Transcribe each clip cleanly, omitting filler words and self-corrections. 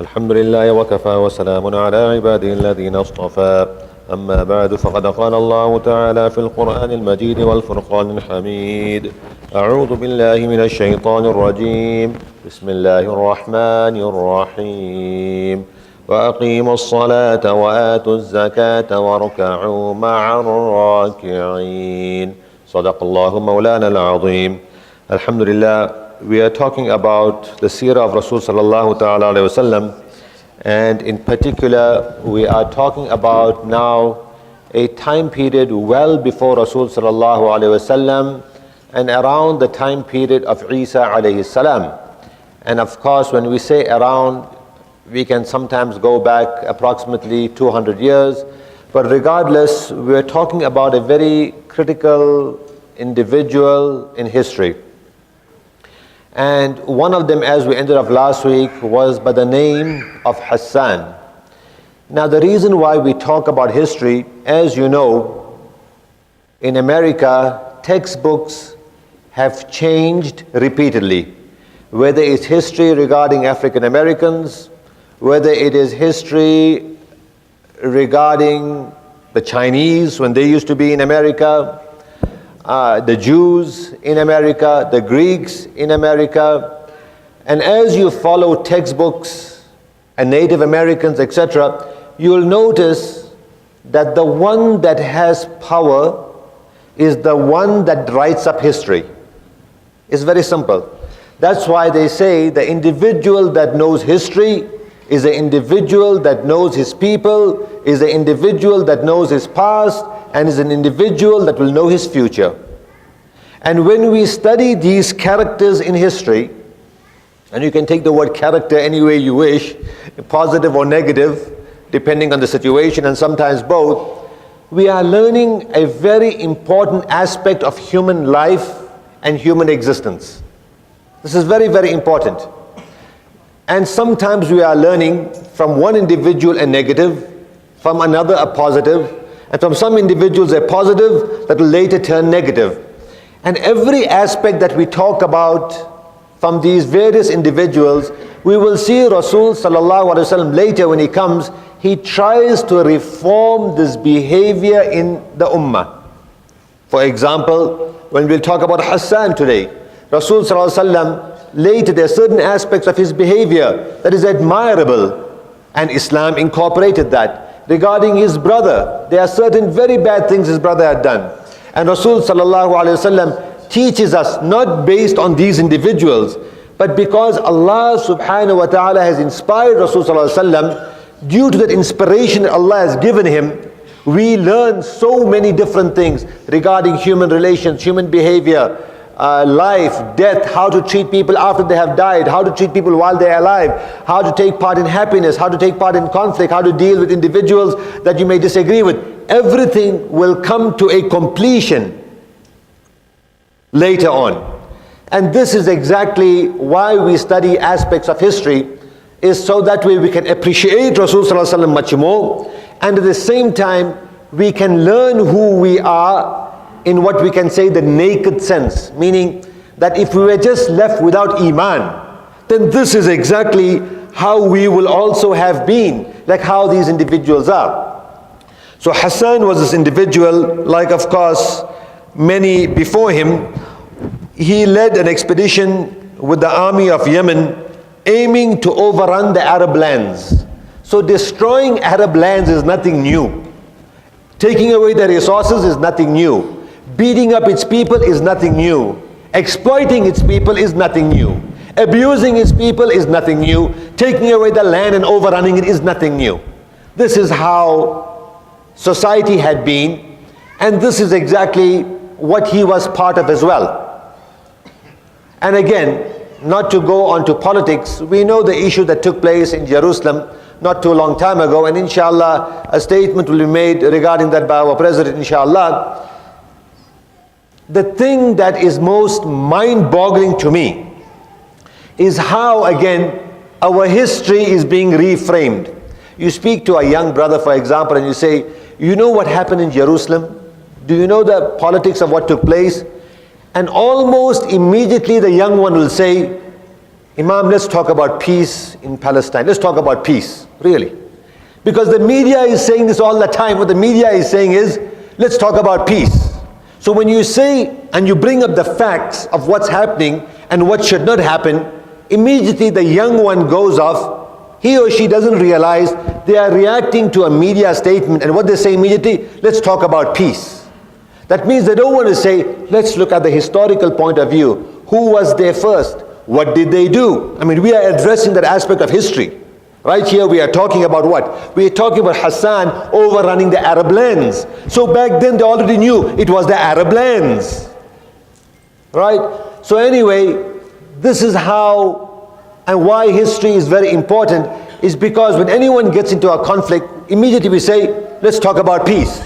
الحمد لله وكفى وسلام على عباده الذين اصطفى أما بعد فقد قال الله تعالى في القرآن المجيد والفرقان الحميد أعوذ بالله من الشيطان الرجيم بسم الله الرحمن الرحيم وأقيموا الصلاة وآتوا الزكاة واركعوا مع الراكعين صدق الله مولانا العظيم. Alhamdulillah, we are talking about the Seerah of Rasul sallallahu ta'ala alayhi wasallam, and in particular we are talking about now a time period well before Rasul sallallahu alayhi wasallam and around the time period of Isa alayhi salam. And of course, when we say around, we can sometimes go back approximately 200 years, but regardless, we are talking about a very critical individual in history. And one of them, as we ended up last week, was by the name of Hassan. Now, the reason why we talk about history, as you know, in America, textbooks have changed repeatedly. Whether it's history regarding African Americans, whether it is history regarding the Chinese when they used to be in America, the Jews in America, the Greeks in America. And as you follow textbooks and Native Americans, etc., you'll notice that the one that has power is the one that writes up history. It's very simple. That's why they say the individual that knows history is the individual that knows his people, is the individual that knows his past, and is an individual that will know his future. And when we study these characters in history, and you can take the word character any way you wish, positive or negative, depending on the situation, and sometimes both, we are learning a very important aspect of human life and human existence. This is very, very important. And sometimes we are learning from one individual a negative, from another a positive, and from some individuals a positive that will later turn negative. And every aspect that we talk about from these various individuals, we will see Rasul sallallahu alaihi wasallam later when he comes, he tries to reform this behavior in the ummah. For example, when we'll talk about Hassan today, Rasul sallallahu alaihi wasallam, later there are certain aspects of his behavior that is admirable, and Islam incorporated that. Regarding his brother, there are certain very bad things his brother had done. And Rasul sallallahu alaihi wasallam teaches us not based on these individuals, but because Allah subhanahu wa ta'ala has inspired Rasul sallallahu alaihi wasallam, due to that inspiration that Allah has given him, we learn so many different things regarding human relations, human behavior, life, death, how to treat people after they have died, how to treat people while they are alive, how to take part in happiness, how to take part in conflict, how to deal with individuals that you may disagree with. Everything will come to a completion later on. And this is exactly why we study aspects of history, is so that way we can appreciate Rasul sallallahu alaihi wasallam much more, and at the same time we can learn who we are in what we can say the naked sense, meaning that if we were just left without Iman, then this is exactly how we will also have been, like how these individuals are. So Hassan was this individual, like of course many before him. He led an expedition with the army of Yemen, aiming to overrun the Arab lands. So destroying Arab lands is nothing new. Taking away their resources is nothing new. Beating up its people is nothing new. Exploiting its people is nothing new. Abusing its people is nothing new. Taking away the land and overrunning it is nothing new. This is how society had been, and this is exactly what he was part of as well. And again, not to go on to politics, we know the issue that took place in Jerusalem not too long time ago, and inshallah a statement will be made regarding that by our president, inshallah. The thing that is most mind-boggling to me is how, again, our history is being reframed. You speak to a young brother, for example, and you say, you know what happened in Jerusalem? Do you know the politics of what took place? And almost immediately the young one will say, Imam, let's talk about peace in Palestine. Let's talk about peace, really. Because the media is saying this all the time. What the media is saying is, let's talk about peace. So when you say and you bring up the facts of what's happening and what should not happen, immediately the young one goes off. He or she doesn't realize they are reacting to a media statement, and what they say immediately, let's talk about peace. That means they don't want to say, let's look at the historical point of view. Who was there first? What did they do? I mean, we are addressing that aspect of history. Right here we are talking about what? We are talking about Hassan overrunning the Arab lands. So back then they already knew it was the Arab lands. Right? So anyway, this is how and why history is very important, is because when anyone gets into a conflict, immediately we say, let's talk about peace.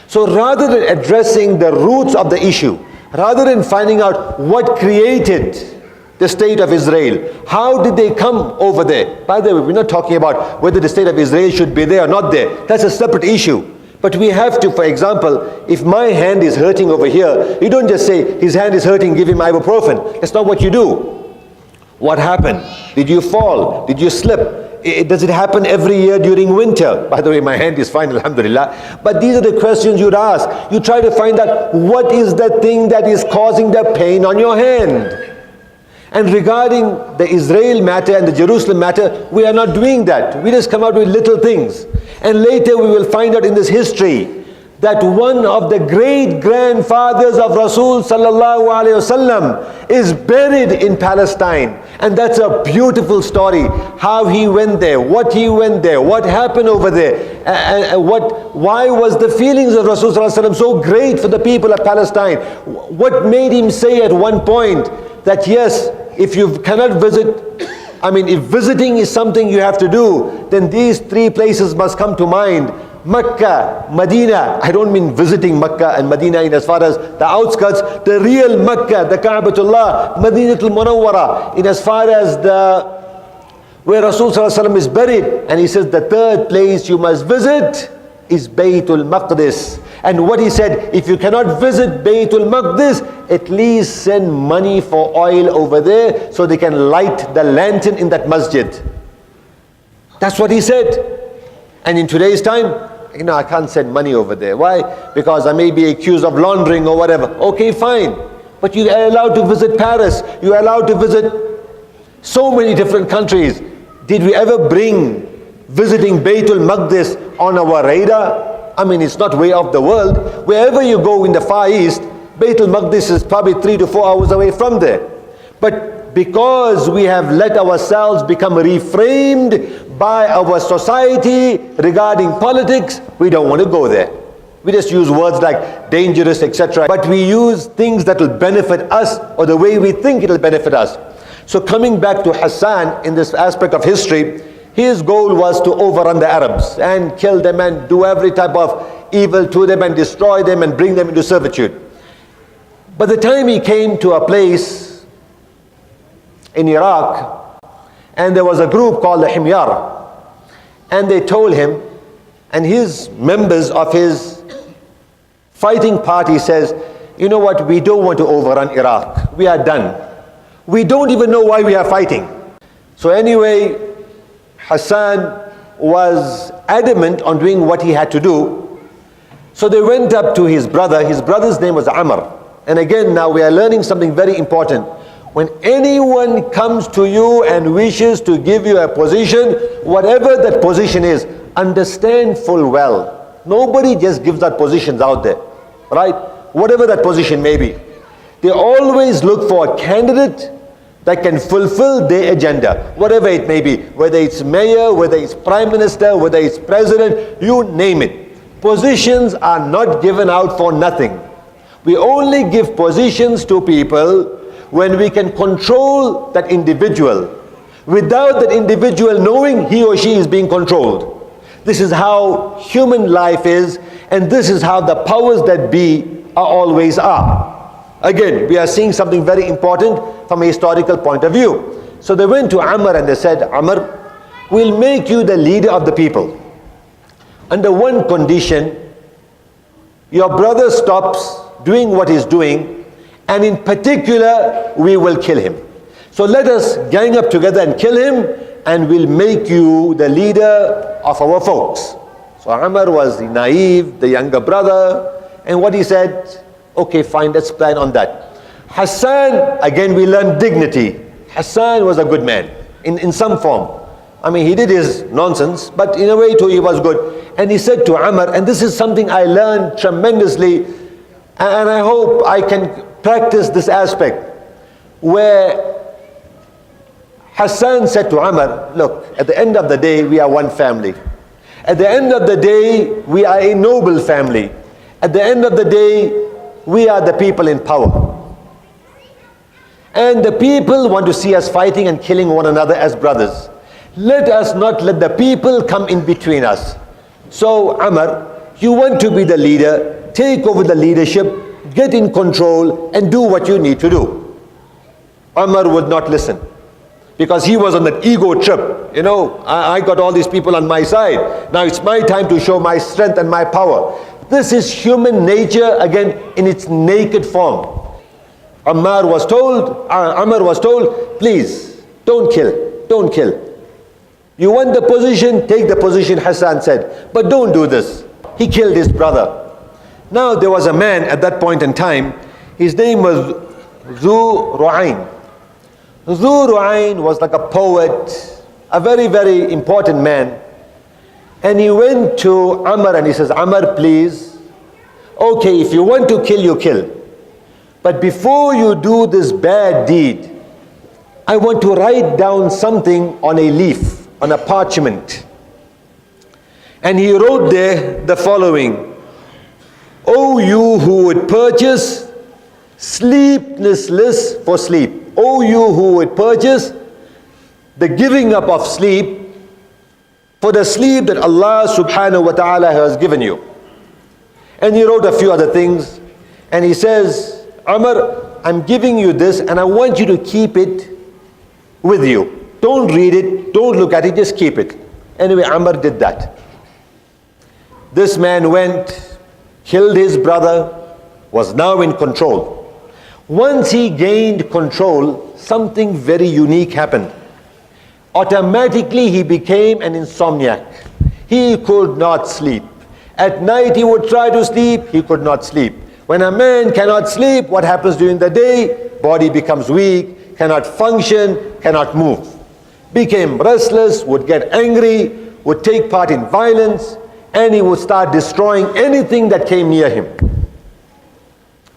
So rather than addressing the roots of the issue, rather than finding out what created the state of Israel, how did they come over there? By the way, we're not talking about whether the state of Israel should be there or not there. That's a separate issue. But we have to, for example, if my hand is hurting over here, you don't just say, his hand is hurting, give him ibuprofen. That's not what you do. What happened? Did you fall? Did you slip? Does it happen every year during winter? By the way, my hand is fine, alhamdulillah. But these are the questions you'd ask. You try to find out what is the thing that is causing the pain on your hand. And regarding the Israel matter and the Jerusalem matter, we are not doing that. We just come out with little things. And later we will find out in this history that one of the great grandfathers of Rasul sallallahu alaihi wasallam is buried in Palestine. And that's a beautiful story. How he went there, what he went there, what happened over there, and why was the feelings of Rasul sallallahu alaihi wasallam so great for the people of Palestine? What made him say at one point that yes, if you cannot visit, if visiting is something you have to do, then these three places must come to mind. Mecca, Medina. I don't mean visiting Mecca and Medina in as far as the outskirts. The real Mecca, the Ka'batullah, Madinatul Munawwara, in as far as where Rasul sallallahu alaihi wasallam is buried. And he says the third place you must visit is Baytul Maqdis. And what he said, if you cannot visit Baytul Maqdis, at least send money for oil over there so they can light the lantern in that masjid. That's what he said. And in today's time, I can't send money over there. Why? Because I may be accused of laundering or whatever. Okay, fine. But you are allowed to visit Paris. You are allowed to visit so many different countries. Did we ever bring visiting Baytul Maqdis on our radar? It's not way off the world. Wherever you go in the Far East, Baytul Maqdis is probably 3 to 4 hours away from there. But because we have let ourselves become reframed by our society regarding politics, we don't want to go there. We just use words like dangerous, etc. But we use things that will benefit us, or the way we think it will benefit us. So coming back to Hassan in this aspect of history, his goal was to overrun the Arabs and kill them and do every type of evil to them and destroy them and bring them into servitude. By the time he came to a place in Iraq, and there was a group called the Himyar, and they told him, and his members of his fighting party says, you know what, we don't want to overrun Iraq. We are done. We don't even know why we are fighting. So anyway, Hassan was adamant on doing what he had to do. So they went up to his brother. His brother's name was Amr. And again, now we are learning something very important. When anyone comes to you and wishes to give you a position, whatever that position is, understand full well. Nobody just gives that positions out there, right? Whatever that position may be. They always look for a candidate that can fulfill their agenda, whatever it may be, whether it's mayor, whether it's prime minister, whether it's president, you name it. Positions are not given out for nothing. We only give positions to people when we can control that individual without that individual knowing he or she is being controlled. This is how human life is, and this is how the powers that be always are. Again, we are seeing something very important from a historical point of view. So they went to Amr and they said, Amr, we'll make you the leader of the people. Under one condition, your brother stops doing what he's doing, and in particular, we will kill him. So let us gang up together and kill him, and we'll make you the leader of our folks. So Umar was naive, the younger brother, and what he said, okay, fine, let's plan on that. Hassan, again we learn dignity. Hassan was a good man, in some form. I mean, he did his nonsense, but in a way too, he was good. And he said to Umar, and this is something I learned tremendously, and I hope I can practice this aspect, where Hassan said to Umar, look, at the end of the day, we are one family. At the end of the day, we are a noble family. At the end of the day, we are the people in power. And the people want to see us fighting and killing one another as brothers. Let us not let the people come in between us. So Umar, you want to be the leader, take over the leadership, get in control and do what you need to do. Umar would not listen, because he was on that ego trip. You know, I got all these people on my side. Now it's my time to show my strength and my power. This is human nature, again, in its naked form. Umar was told, please, don't kill, don't kill. You want the position, take the position, Hassan said, but don't do this. He killed his brother. Now there was a man at that point in time, his name was Zu Ru'ayn. Zu Ru'ayn was like a poet, a very, very important man. And he went to Umar and he says, Umar, please, okay, if you want to kill, you kill. But before you do this bad deed, I want to write down something on a leaf, on a parchment. And he wrote there the following: O you who would purchase sleeplessness for sleep. O you who would purchase the giving up of sleep for the sleep that Allah subhanahu wa ta'ala has given you. And he wrote a few other things. And he says, Umar, I'm giving you this and I want you to keep it with you. Don't read it, don't look at it, just keep it. Anyway, Umar did that. This man went, killed his brother, was now in control. Once he gained control, something very unique happened. Automatically he became an insomniac. He could not sleep. At night he would try to sleep, he could not sleep. When a man cannot sleep, what happens during the day? Body becomes weak, cannot function, cannot move. Became restless, would get angry, would take part in violence, and he would start destroying anything that came near him.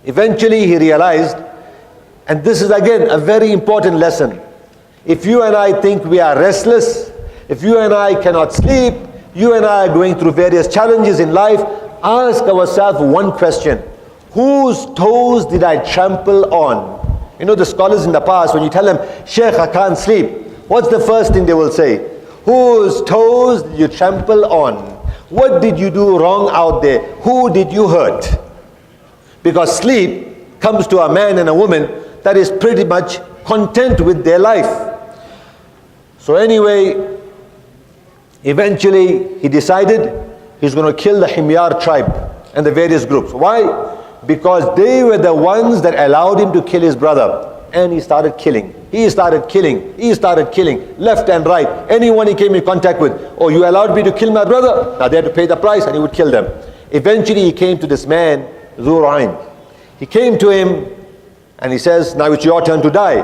Eventually he realized, and this is again a very important lesson, if you and I think we are restless, if you and I cannot sleep, you and I are going through various challenges in life, ask ourselves one question: whose toes did I trample on? You know, the scholars in the past, when you tell them, Sheikh, I can't sleep, what's the first thing they will say? Whose toes did you trample on? What did you do wrong out there? Who did you hurt? Because sleep comes to a man and a woman that is pretty much content with their life. So anyway, eventually he decided he's going to kill the Himyar tribe and the various groups. Why? Because they were the ones that allowed him to kill his brother. And he started killing. He started killing. He started killing. Left and right. Anyone he came in contact with. Oh, you allowed me to kill my brother? Now they had to pay the price, and he would kill them. Eventually he came to this man, Zu Ru'ayn. He came to him and he says, now it's your turn to die.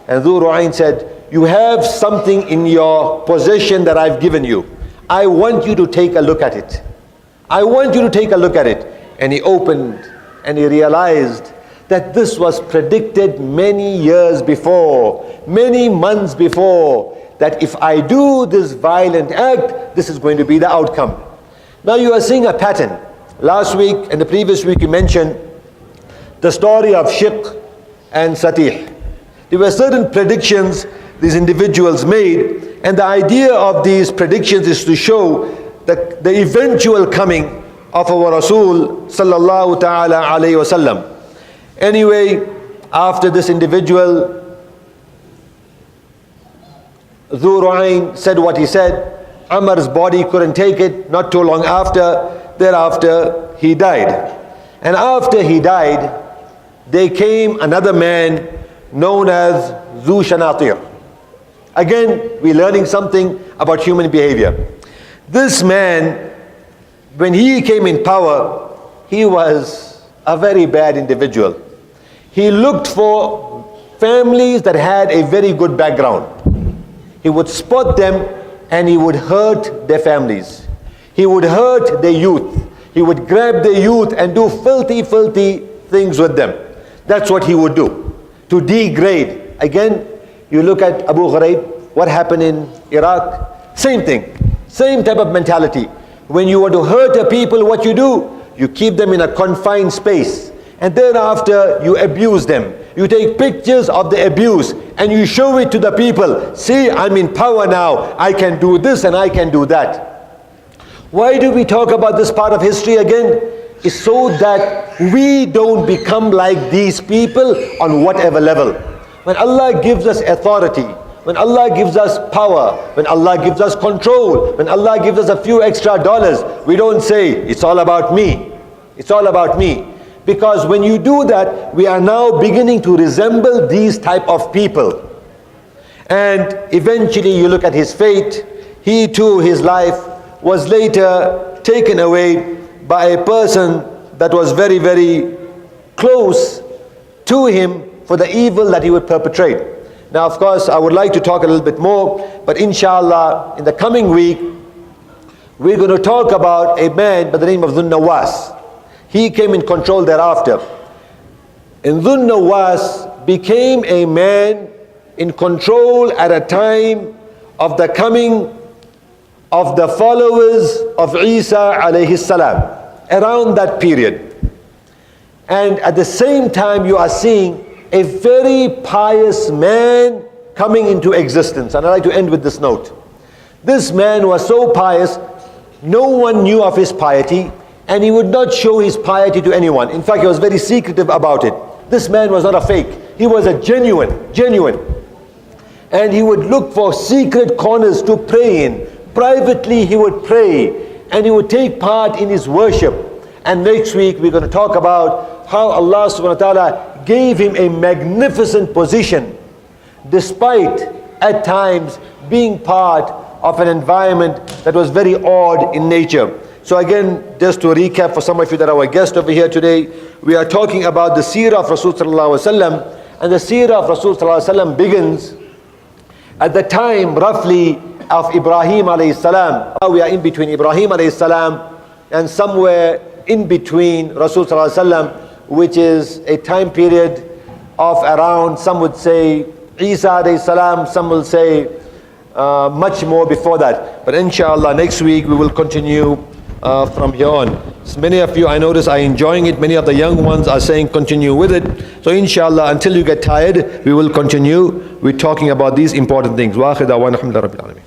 And Zu Ru'ayn said, you have something in your possession that I've given you. I want you to take a look at it. I want you to take a look at it. And he opened and he realized that this was predicted many years before, many months before, that if I do this violent act, this is going to be the outcome. Now you are seeing a pattern. Last week and the previous week we mentioned the story of Shiq and Satih. There were certain predictions these individuals made, and the idea of these predictions is to show the eventual coming of our Rasul sallallahu ta'ala alayhi wasallam. Anyway, after this individual, Zu Ru'ayn said what he said, Umar's body couldn't take it. Not too long thereafter he died. And after he died, there came another man known as Zu Shanatir. Again, we're learning something about human behavior. This man, when he came in power, he was a very bad individual. He looked for families that had a very good background. He would spot them and he would hurt their families. He would hurt their youth. He would grab their youth and do filthy things with them. That's what he would do, to degrade. Again, you look at Abu Ghraib, what happened in Iraq, same thing, same type of mentality. When you want to hurt a people, what you do? You keep them in a confined space, and thereafter you abuse them. You take pictures of the abuse and you show it to the people. See, I'm in power now, I can do this and I can do that. Why do we talk about this part of history again? It's so that we don't become like these people on whatever level. When Allah gives us authority, when Allah gives us power, when Allah gives us control, when Allah gives us a few extra dollars, we don't say, it's all about me. It's all about me. Because when you do that, we are now beginning to resemble these type of people. And eventually you look at his fate. He too, his life was later taken away by a person that was very close to him for the evil that he would perpetrate. Now, of course, I would like to talk a little bit more, but inshallah, in the coming week, we're going to talk about a man by the name of Dhun Nawas. He came in control thereafter. And Dhun Nawas became a man in control at a time of the coming of the followers of Isa alayhi salam, around that period. And at the same time you are seeing a very pious man coming into existence. And I'd like to end with this note. This man was so pious, no one knew of his piety, and he would not show his piety to anyone. In fact, he was very secretive about it. This man was not a fake. He was a genuine. And he would look for secret corners to pray in. Privately he would pray, and he would take part in his worship. And next week we're going to talk about how Allah subhanahu wa ta'ala gave him a magnificent position, despite at times being part of an environment that was very odd in nature. So again, just to recap for some of you that are our guests over here today, we are talking about the Seerah of Rasul sallallahu alaihi wasallam, and the Seerah of Rasul sallallahu alaihi wasallam begins at the time roughly of Ibrahim alayhi salam. We are in between Ibrahim alayhi salam and somewhere in between Rasul sallallahu alaihi wasallam, which is a time period of around, some would say Isa alayhi salam, some will say much more before that. But inshallah next week we will continue from here on. So many of you, I notice, are enjoying it. Many of the young ones are saying continue with it. So inshallah, until you get tired, we will continue. We're talking about these important things. Wa akhir da'wana alhamdulillahi rabbil alamin.